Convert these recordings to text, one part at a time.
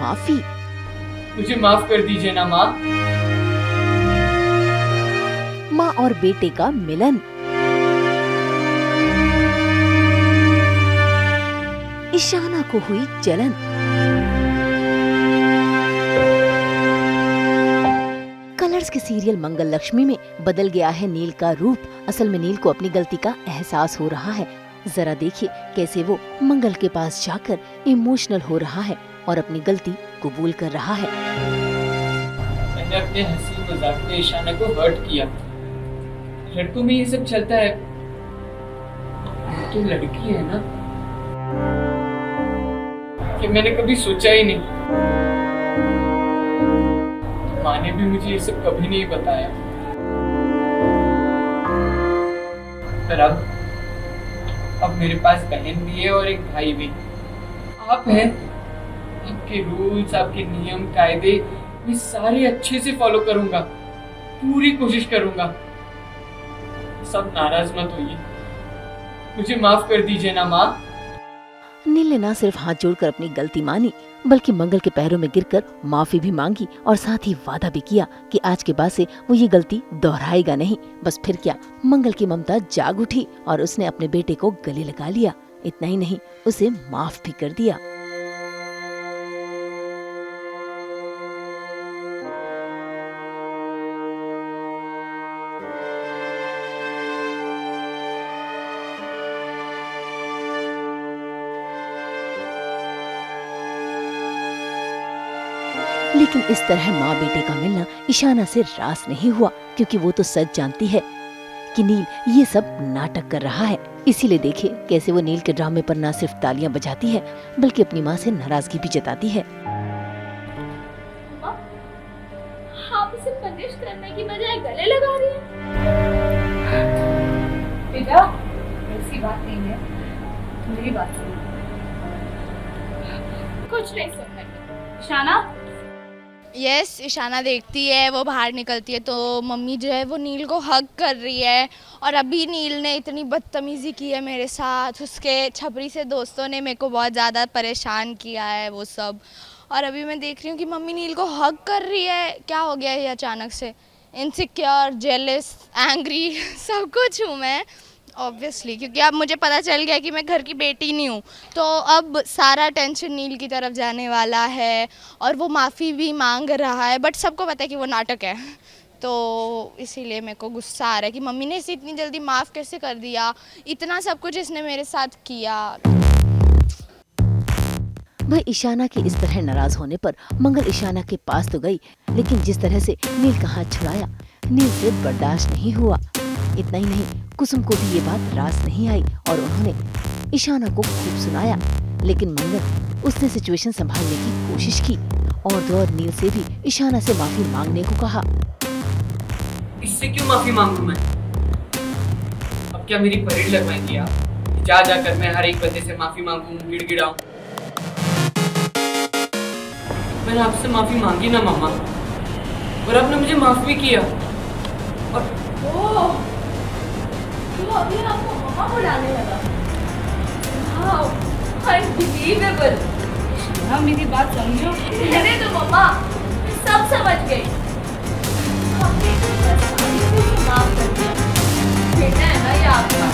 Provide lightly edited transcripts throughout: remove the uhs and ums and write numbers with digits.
माफी। मुझे माफ कर दीजिए ना माँ। माँ और बेटे का मिलन। ईशाना को हुई जलन। कलर्स के सीरियल मंगल लक्ष्मी में बदल गया है नील का रूप। असल में नील को अपनी गलती का एहसास हो रहा है। जरा देखिए कैसे वो मंगल के पास जाकर इमोशनल हो रहा है और अपनी गलती कबूल कर रहा है। मैंने अपने हंसी मजाक में ईशाना को हर्ट किया। लड़कों में ये सब चलता है। तो लड़की है ना, कि मैंने कभी सोचा ही नहीं। माँ ने भी मुझे ये सब कभी नहीं बताया। पर अब मेरे पास बहन भी है और एक भाई भी। आप हैं, आपके रूल्स, आपके नियम कायदे मैं सारे अच्छे से फॉलो करूंगा, पूरी कोशिश करूंगा। सब नाराज मत होइए, मुझे माफ कर दीजिए ना माँ। नील ने न सिर्फ हाथ जोड़कर अपनी गलती मानी बल्कि मंगल के पैरों में गिरकर माफी भी मांगी और साथ ही वादा भी किया कि आज के बाद से वो ये गलती दोहराएगा नहीं। बस फिर क्या, मंगल की ममता जाग उठी और उसने अपने बेटे को गले लगा लिया। इतना ही नहीं, उसे माफ भी कर दिया। लेकिन इस तरह माँ बेटे का मिलना ईशाना से रास नहीं हुआ, क्योंकि वो तो सच जानती है कि नील ये सब नाटक कर रहा है। इसीलिए देखिए कैसे वो नील के ड्रामे पर न सिर्फ तालियां बजाती है बल्कि अपनी माँ से नाराजगी भी जताती है। आप उसे पनिश करने की बजाय गले लगा रही हैं। बेटा, ऐसी बात नहीं है, मेरी बात सुनो। कुछ नहीं सुनना। ईशाना, यस ईशाना देखती है, वो बाहर निकलती है तो मम्मी जो है वो नील को हग कर रही है। और अभी नील ने इतनी बदतमीज़ी की है मेरे साथ, उसके छपरी से दोस्तों ने मेरे को बहुत ज़्यादा परेशान किया है वो सब। और अभी मैं देख रही हूँ कि मम्मी नील को हग कर रही है। क्या हो गया है अचानक से? इनसिक्योर, जेलस, एंग्री सब कुछ हूँ मैं ऑब्वियसली, क्योंकि अब मुझे पता चल गया कि मैं घर की बेटी नहीं हूँ। तो अब सारा टेंशन नील की तरफ जाने वाला है और वो माफ़ी भी मांग रहा है, बट सबको पता है कि वो नाटक है। तो इसीलिए मेरे को गुस्सा आ रहा है कि मम्मी ने इसे इतनी जल्दी माफ़ कैसे कर दिया, इतना सब कुछ इसने मेरे साथ किया। वह ईशाना के इस तरह नाराज होने पर मंगल ईशाना के पास तो गई, लेकिन जिस तरह से नील का हाथ छुड़ाया, नील से बर्दाश्त नहीं हुआ। इतना ही नहीं, कुसुम को भी ये बात रास नहीं आई और उन्होंने ईशाना को खूब सुनाया। लेकिन मंगल, उसने सिचुएशन संभालने की कोशिश की और तो और नील से भी ईशाना से माफी मांगने को कहा। इससे क्यों माफी मांगू मैं? अब क्या मेरी परेड लगवाएंगी आप? जा जाकर मैं हर एक बंदे से माफी मांगू, गिड़गिड़ाऊं? मैंने आपसे माफी मांगी ना मामा, और आपने मुझे माफ भी किया। और तो अभी आपको मम्मा बुलाने लगा। Wow, unbelievable. हाँ, मेरी बात समझो। अरे तो मम्मा, मैं सब समझ गई। आपने माफ कर दिया। बेटा है ना ये आपका।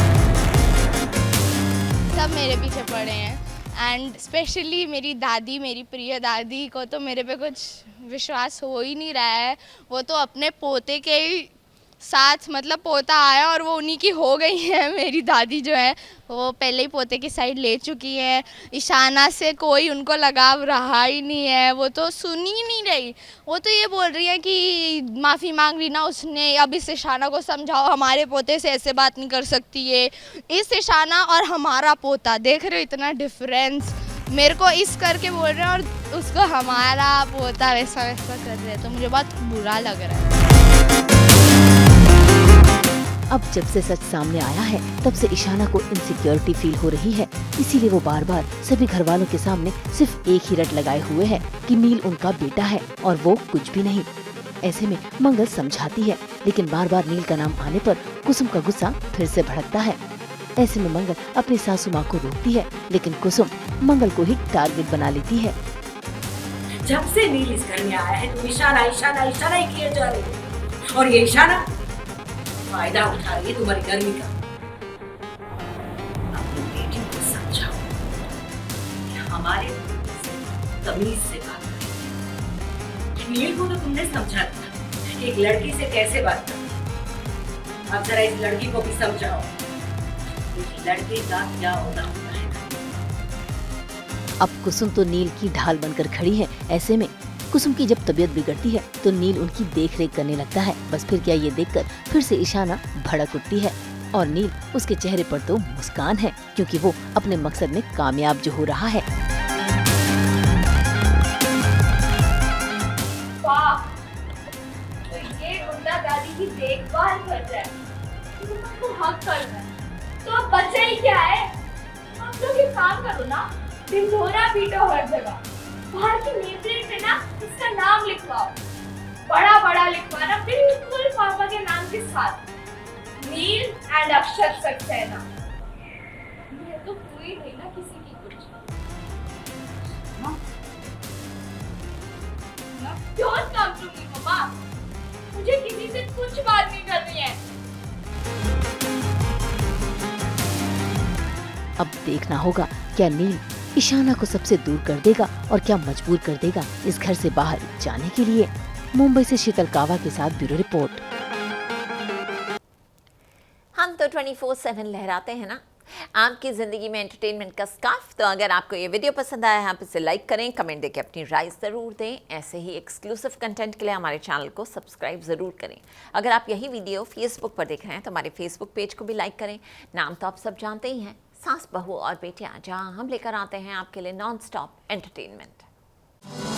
सब मेरे पीछे पड़े हैं एंड स्पेशली मेरी दादी, मेरी प्रिय दादी को तो मेरे पे कुछ विश्वास हो ही नहीं रहा है। वो तो अपने पोते के ही साथ, मतलब पोता आया और वो उन्हीं की हो गई है। मेरी दादी जो है वो पहले ही पोते की साइड ले चुकी है। ईशाना से कोई उनको लगाव रहा ही नहीं है, वो तो सुन ही नहीं रही। वो तो ये बोल रही है कि माफ़ी मांग रही ना उसने, अब इस ईशाना को समझाओ, हमारे पोते से ऐसे बात नहीं कर सकती है। इस ईशाना और हमारा पोता, देख रहे हो इतना डिफरेंस? मेरे को इस करके बोल रहे हैं और उसको हमारा पोता वैसा वैसा कर रहे हैं, तो मुझे बहुत बुरा लग रहा है। अब जब से सच सामने आया है तब से ईशाना को इनसिक्योरिटी फील हो रही है। इसीलिए वो बार बार सभी घर वालों के सामने सिर्फ एक ही रट लगाए हुए है कि नील उनका बेटा है और वो कुछ भी नहीं। ऐसे में मंगल समझाती है, लेकिन बार बार नील का नाम आने पर कुसुम का गुस्सा फिर से भड़कता है। ऐसे में मंगल अपनी सासू माँ को रोकती है, लेकिन कुसुम मंगल को ही टारगेट बना लेती है। जब से नील इस घर में आया है तुम इशारा इशारा इशारा ही किए जा रहे हो, और ये इशारा फायदा उठा रही है तुम्हारी गर्मी का। अपनी बेटी को समझाओ कि हमारे तमीज से बात करें। नील को तो तुमने समझा दिया कि एक लड़की से कैसे बात करनी, अब जरा इस लड़की को भी समझाओ इस लड़के का क्या होना होता है। अब कुसुम तो नील की ढाल बनकर खड़ी है। ऐसे में कुसुम की जब तबीयत बिगड़ती है तो नील उनकी देखरेख करने लगता है। बस फिर क्या ये देखकर फिर से ईशाना भड़क उठती है और नील उसके चेहरे पर तो मुस्कान है, क्योंकि वो अपने मकसद में कामयाब जो हो रहा है। वाह, तो ये गुंडा दादी की देखभाल कर रहा है, तुमको हक कर रहा है, तो अब बचा ही क्या है? आप लोग एक काम करो ना, ढिंढोरा पीटो हर जगह, बाहर की नेम प्लेट पे ना इसका नाम लिखवाओ, बड़ा बड़ा लिखवाना, बिल्कुल पापा के नाम के साथ, नील एंड अक्षत सक्सेना। ये तो हुई नहीं ना किसी की कुछ। Don't come to me, मम्मा। मुझे किसी से कुछ बात नहीं करनी है। अब देखना होगा क्या नील ईशाना को सबसे दूर कर देगा और क्या मजबूर कर देगा इस घर से बाहर जाने के लिए। मुंबई से शीतल कावा के साथ ब्यूरो रिपोर्ट। हम तो 24/7 लहराते हैं ना आपकी ज़िंदगी में एंटरटेनमेंट का स्कार्फ। तो अगर आपको ये वीडियो पसंद आया है आप इसे लाइक करें, कमेंट देके अपनी राय ज़रूर दें। ऐसे ही एक्सक्लूसिव कंटेंट के लिए हमारे चैनल को सब्सक्राइब ज़रूर करें। अगर आप यही वीडियो फेसबुक पर देख रहे हैं तो हमारे फेसबुक पेज को भी लाइक करें। नाम तो आप सब जानते ही हैं, सास बहू और बेटियां, जहां हम लेकर आते हैं आपके लिए नॉन स्टॉप एंटरटेनमेंट।